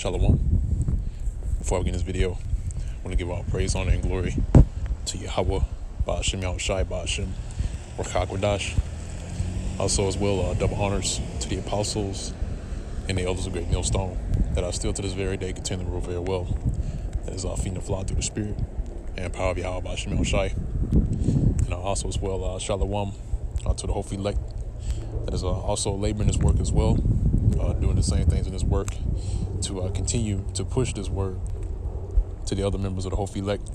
Shalom. Before I begin this video, I want to give all praise, honor, and glory to Yahweh, Ba'ashem Yahushai, Ba'ashem Rakakwadash. Also, as well, double honors to the apostles and the elders of Great Millstone that are still to this very day continue to rule very well. That is feeding the flock through the Spirit and power of Yahweh, Ba'ashem Yahushai. And also, as well, Shalom to the hopefully elect that is also laboring this work as well, doing the same things in this work to continue to push this word to the other members of the hopefully elect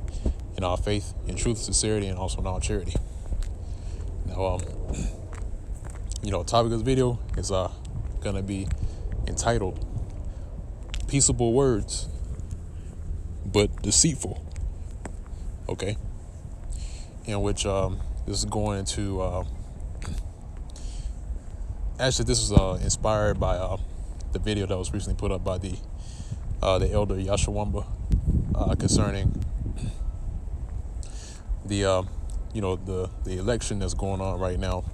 in our faith, in truth, sincerity, and also in our charity. Now, topic of this video is gonna be entitled "Peaceable Words, but Deceitful." Okay, in which this is going to actually this is inspired by the video that was recently put up by the elder Yashawamba concerning the the election that's going on right now,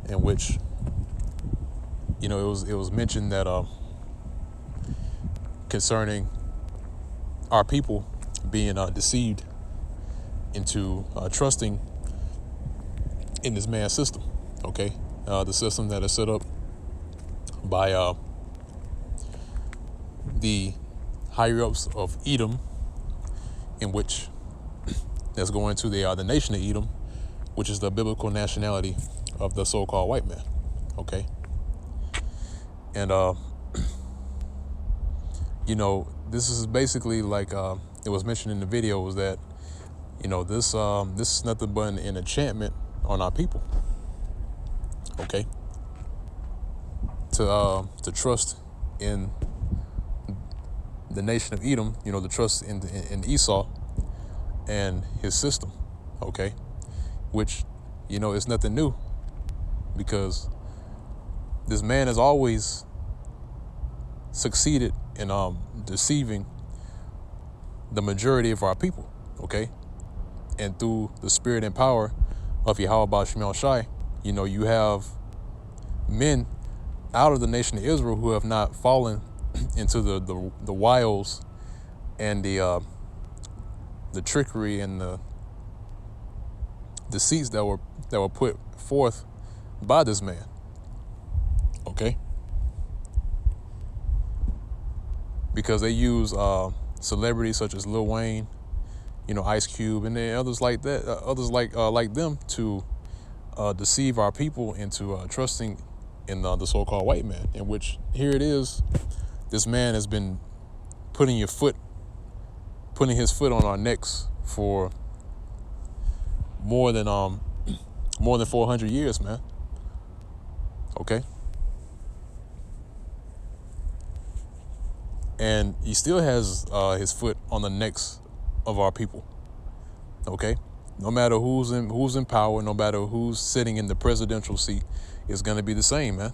in which it was mentioned that concerning our people being deceived into trusting in this man's system. Okay, the system that is set up by the higher ups of Edom, in which that's going to the nation of Edom, which is the biblical nationality of the so-called white man. Okay, and this is basically like it was mentioned in the video, was that this is nothing but an enchantment on our people. Okay, to trust in the nation of Edom, to trust in Esau and his system. Okay, which is nothing new, because this man has always succeeded in deceiving the majority of our people. Okay, and through the spirit and power of Yahweh Ba'ashem Yahushai, you have men out of the nation of Israel who have not fallen into the wiles and the trickery and the deceits that were put forth by this man. Okay, because they use celebrities such as Lil Wayne, Ice Cube, and then others like that, others like them, to deceive our people into trusting in the so-called white man. In which, here it is, this man has been putting his foot on our necks for more than 400 years, man. Okay, and he still has his foot on the necks of our people. Okay, no matter who's in power, no matter who's sitting in the presidential seat, it's going to be the same, man.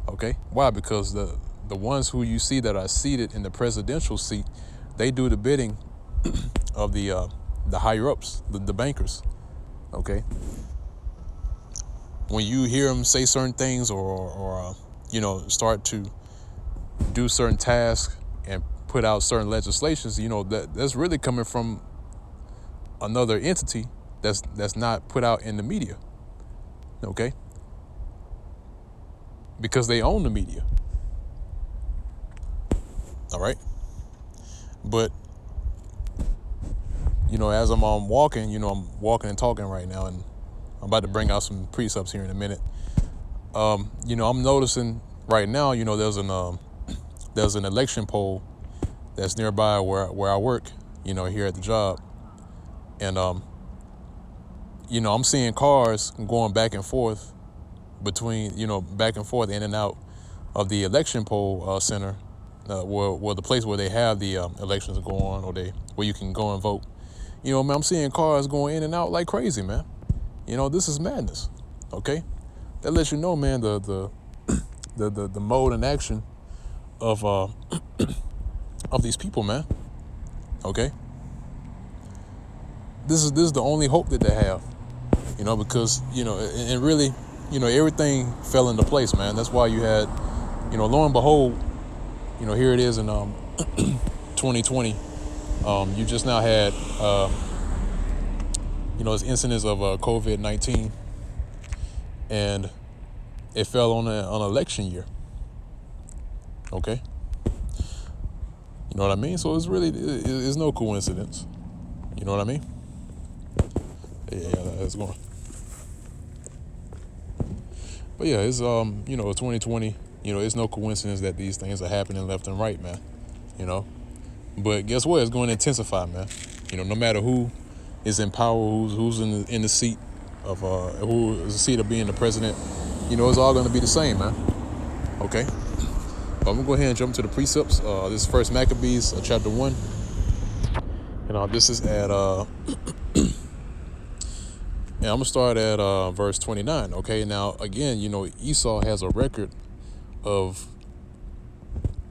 Okay, why? Because the ones who you see that are seated in the presidential seat, they do the bidding of the higher ups, the bankers. Okay, when you hear them say certain things or start to do certain tasks and put out certain legislations, that's really coming from another entity that's not put out in the media. Okay, because they own the media. All right, but as I'm walking, I'm walking and talking right now, and I'm about to bring out some precepts here in a minute. I'm noticing right now, there's an election poll that's nearby where I work, here at the job, and I'm seeing cars going back and forth between, back and forth in and out of the election poll center, where the place where they have the elections go on, or where you can go and vote. Man, I'm seeing cars going in and out like crazy, man. This is madness. Okay, that lets you know, man, the mode and action of these people, man. Okay, this is the only hope that they have, because and really, everything fell into place, man. That's why you had, lo and behold, here it is in 2020. You just now had this incidence of COVID-19, and it fell on an election year. Okay, you know what I mean? So it's no coincidence. You know what I mean? Yeah, that's going. But yeah, it's 2020. It's no coincidence that these things are happening left and right, man. But guess what? It's going to intensify, man. No matter who is in power, who's in the seat of who is the seat of being the president, it's all going to be the same, man. Okay. But I'm gonna go ahead and jump to the precepts. This is First Maccabees, chapter 1, and this is at and I'm gonna start at verse 29. Okay. Now again, Esau has a record of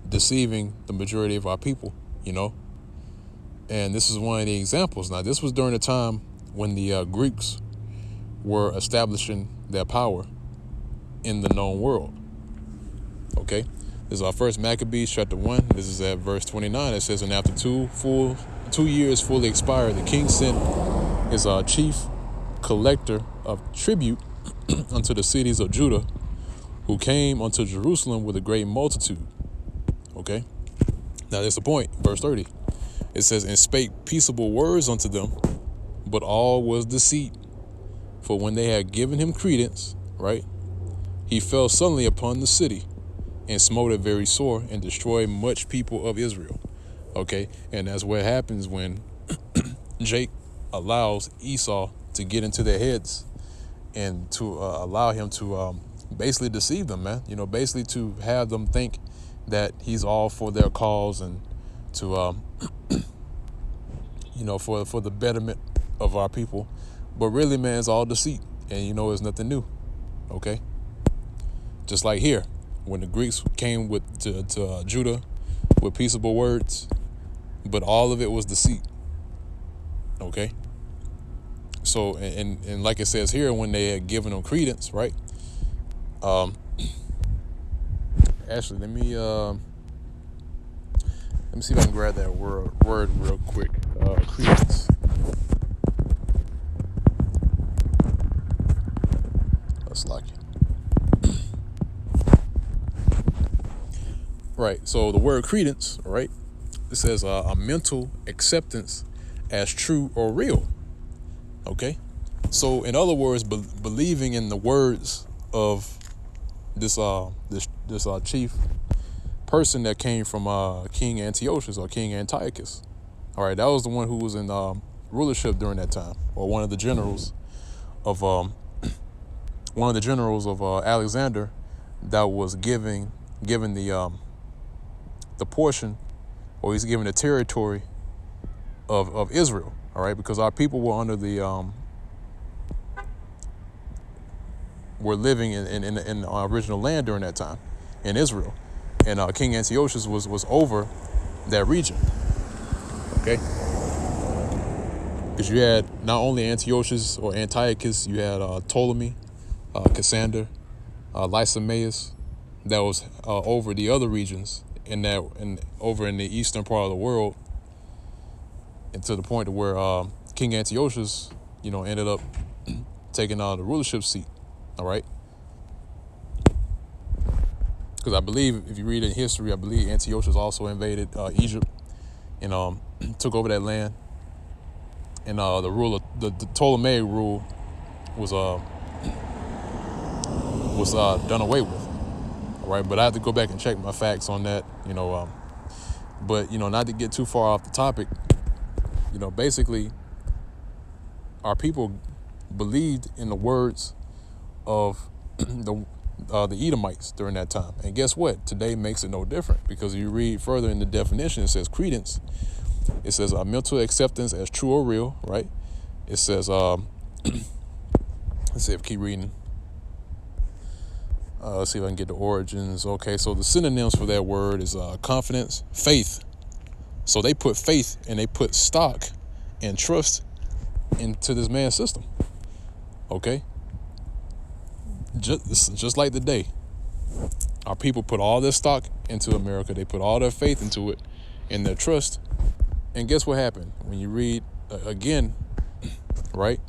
deceiving the majority of our people. And this is one of the examples. Now, this was during the time when the Greeks were establishing their power in the known world. Okay, this is our First Maccabees, chapter 1. This is at verse 29. It says, "And after 2 years fully expired, the king sent his chief collector of tribute unto the cities of Judah, who came unto Jerusalem with a great multitude." Okay, now there's the point. Verse 30. It says, "And spake peaceable words unto them, but all was deceit. For when they had given him credence," right, "he fell suddenly upon the city, and smote it very sore, and destroyed much people of Israel." Okay, and that's what happens when Jake allows Esau to get into their heads and to allow him to basically deceive them, man. Basically to have them think that he's all for their cause and to for the betterment of our people. But really, man, it's all deceit, and it's nothing new. Okay, just like here, when the Greeks came to Judah with peaceable words, but all of it was deceit. Okay, so and like it says here, when they had given them credence, right? Actually, let me see if I can grab that word real quick. Credence. That's lucky. Right. So the word credence, right? It says a mental acceptance as true or real. Okay. So in other words, believing in the words of this chief person that came from King Antiochus or King Antiochus. All right, that was the one who was in rulership during that time, or one of the generals of Alexander that was given the portion, or he's given the territory of Israel. All right, because our people were under were living in our original land during that time in Israel, and King Antiochus was over that region. Okay, because you had not only Antiochus or Antiochus, you had Ptolemy, Cassander, Lysimaeus, that was over the other regions over in the eastern part of the world, and to the point where King Antiochus, ended up taking the rulership seat. All right, because I believe if you read in history, I believe Antiochus also invaded Egypt and took over that land, and the Ptolemaic rule was done away with. All right, but I have to go back and check my facts on that. But not to get too far off the topic. Basically, our people believed in the words of the Edomites during that time. And guess what? Today makes it no different, because if you read further in the definition, it says credence. It says mental acceptance as true or real, right? It says, let's see if I keep reading. Let's see if I can get the origins. Okay, so the synonyms for that word is confidence, faith. So they put faith and they put stock and trust into this man's system. Okay? Just like today, our people put all their stock into America. They put all their faith into it and their trust. And guess what happened? When you read again, right?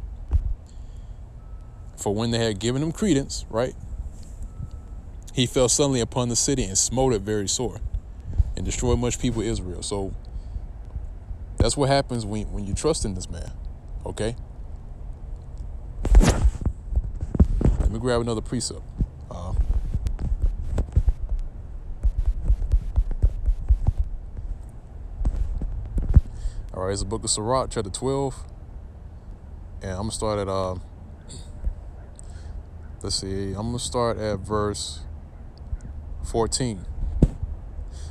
For when they had given him credence, right? He fell suddenly upon the city and smote it very sore and destroyed much people of Israel. So that's what happens when you trust in this man, okay? Let me grab another precept. All right, it's the book of Sirach, chapter 12. And I'm going to start at, let's see, I'm going to start at verse 14.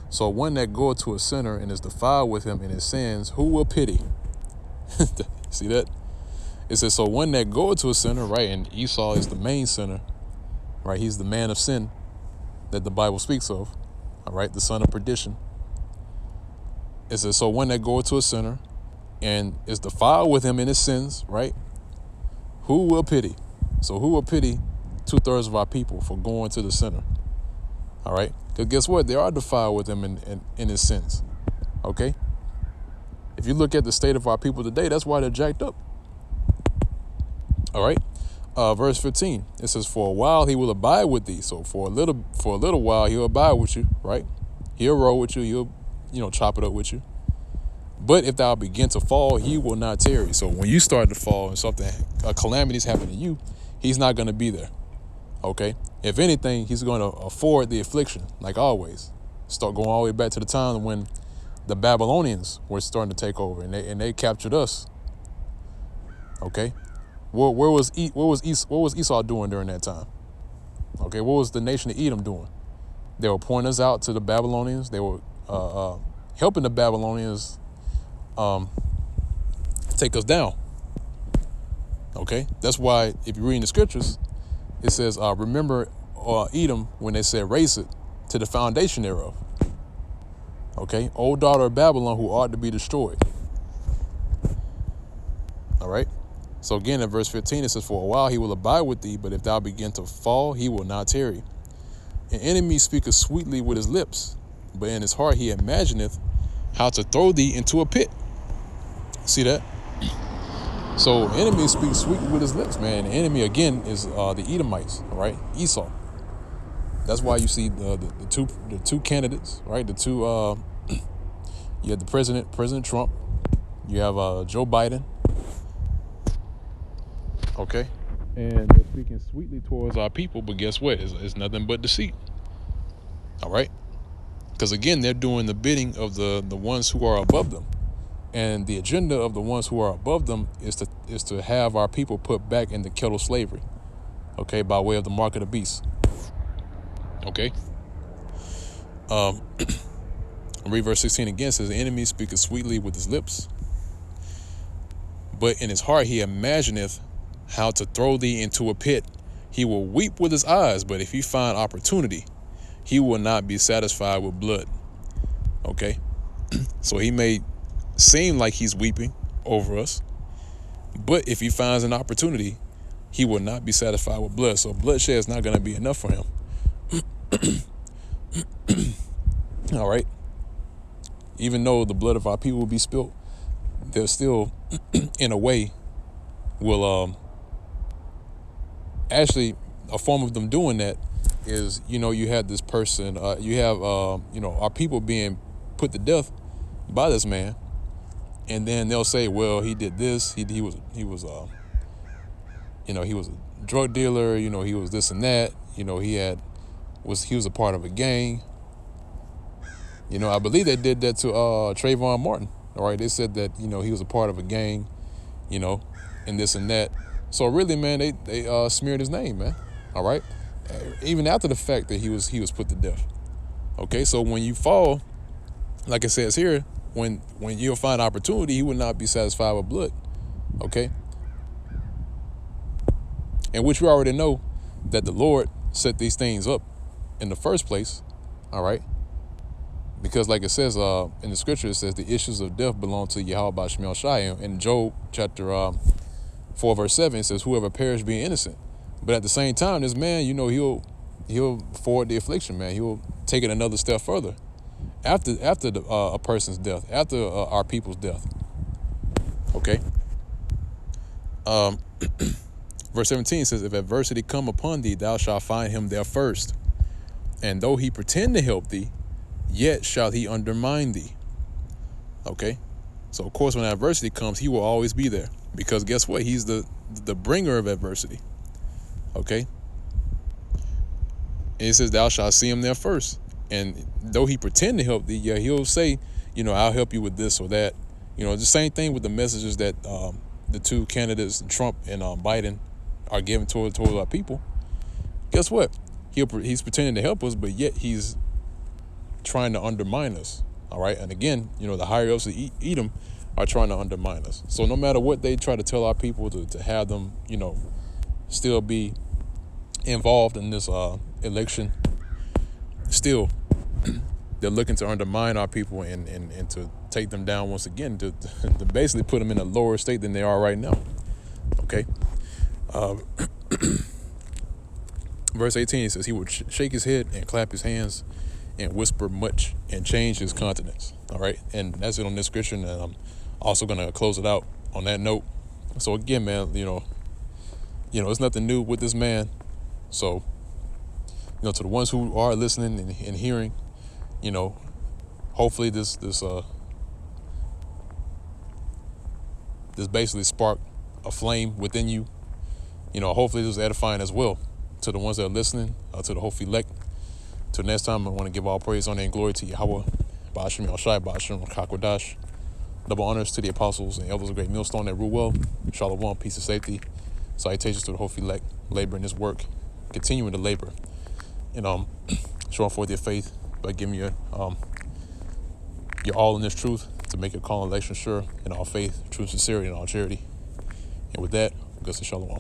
So one that goeth to a sinner and is defiled with him in his sins, who will pity? See that? It says, so one that goeth to a sinner, right? And Esau is the main sinner, right? He's the man of sin that the Bible speaks of, all right? The son of perdition. It says, so one that goeth to a sinner and is defiled with him in his sins, right? Who will pity? So who will pity 2/3 of our people for going to the sinner? All right? Because guess what? They are defiled with him in his sins. Okay? If you look at the state of our people today, that's why they're jacked up. All right? Verse 15, it says, for a while he will abide with thee. So for a little while he'll abide with you, right? He'll roll with you. He'll, chop it up with you. But if thou begin to fall, he will not tarry. So when you start to fall and a calamity's happening to you, he's not going to be there. Okay? If anything, he's going to afford the affliction, like always. Start going all the way back to the time when the Babylonians were starting to take over and they captured us. Okay? What was Esau doing during that time? Okay, what was the nation of Edom doing? They were pointing us out to the Babylonians. They were helping the Babylonians take us down. Okay, that's why if you read in the scriptures, it says, remember Edom when they said raise it to the foundation thereof. Okay, O daughter of Babylon who ought to be destroyed. All right. So again, in verse 15, it says, for a while he will abide with thee, but if thou begin to fall, he will not tarry. An enemy speaketh sweetly with his lips, but in his heart he imagineth how to throw thee into a pit. See that? So enemy speaks sweetly with his lips, man. The enemy, again, is the Edomites, all right? Esau. That's why you see the two candidates, right? The two, you have the President Trump. You have Joe Biden. Okay? And they're speaking sweetly towards our people, but guess what? It's nothing but deceit. All right? Because again, they're doing the bidding of the ones who are above them. And the agenda of the ones who are above them is to have our people put back into chattel slavery. Okay, by way of the mark of the beast. Okay? Read verse 16 again. Says, the enemy speaketh sweetly with his lips, but in his heart he imagineth how to throw thee into a pit. He will weep with his eyes, but if he find opportunity, he will not be satisfied with blood. Okay? So he may seem like he's weeping over us, but if he finds an opportunity, he will not be satisfied with blood. So bloodshed is not going to be enough for him. All right? Even though the blood of our people will be spilled, they're still, in a way, will actually, a form of them doing that is, you had this person, you have, our people being put to death by this man. And then they'll say, well, he did this. He was he was a drug dealer. He was this and that. He was a part of a gang. I believe they did that to Trayvon Martin. All right, they said that he was a part of a gang, and this and that. So really, man, they smeared his name, man. All right, even after the fact that he was put to death. Okay, so when you fall, like it says here, when you'll find opportunity, he will not be satisfied with blood. Okay, and which we already know that the Lord set these things up in the first place. All right. Because like it says in the scripture, it says the issues of death belong to Yahweh Ba'Shem Yahushai. In Job chapter 4 verse 7, it says whoever perished being innocent. But at the same time, this man, he'll he'll forward the affliction, man. He'll take it another step further after a person's death, after our people's death. Okay. Verse 17 says, if adversity come upon thee, thou shalt find him there first. And though he pretend to help thee, yet shall he undermine thee. Okay. So, of course, when adversity comes, he will always be there. Because guess what? He's the bringer of adversity. Okay. And it says, thou shalt see him there first. And though he pretend to help thee, yeah, he'll say, I'll help you with this or that. The same thing with the messages that the two candidates, Trump and Biden, are giving towards our people. Guess what? He's pretending to help us, but yet he's trying to undermine us. All right. And again, the higher ups of Edom are trying to undermine us. So no matter what they try to tell our people to have them, still be involved in this election, still they're looking to undermine our people and to take them down once again, to basically put them in a lower state than they are right now. Okay. Verse 18 says, he would shake his head and clap his hands and whisper much and change his countenance. All right. And that's it on this scripture. And I'm also going to close it out on that note. So again, man, it's nothing new with this man. So, to the ones who are listening and hearing, hopefully this basically sparked a flame within you. Hopefully this is edifying as well to the ones that are listening, to the hopefully elect. Till next time, I want to give all praise, honor, and glory to Yahweh, Ba'ashem Yahushai, Ba'ashem Kakwadash. Double honors to the apostles and elders of Great Millstone that rule well. Shalom, peace and safety. Salutations to the hopefully elect, laboring this work, continuing to labor, and showing forth your faith by giving your all in this truth to make your call and election sure in all faith, true sincerity, and all charity. And with that, go to Shalom.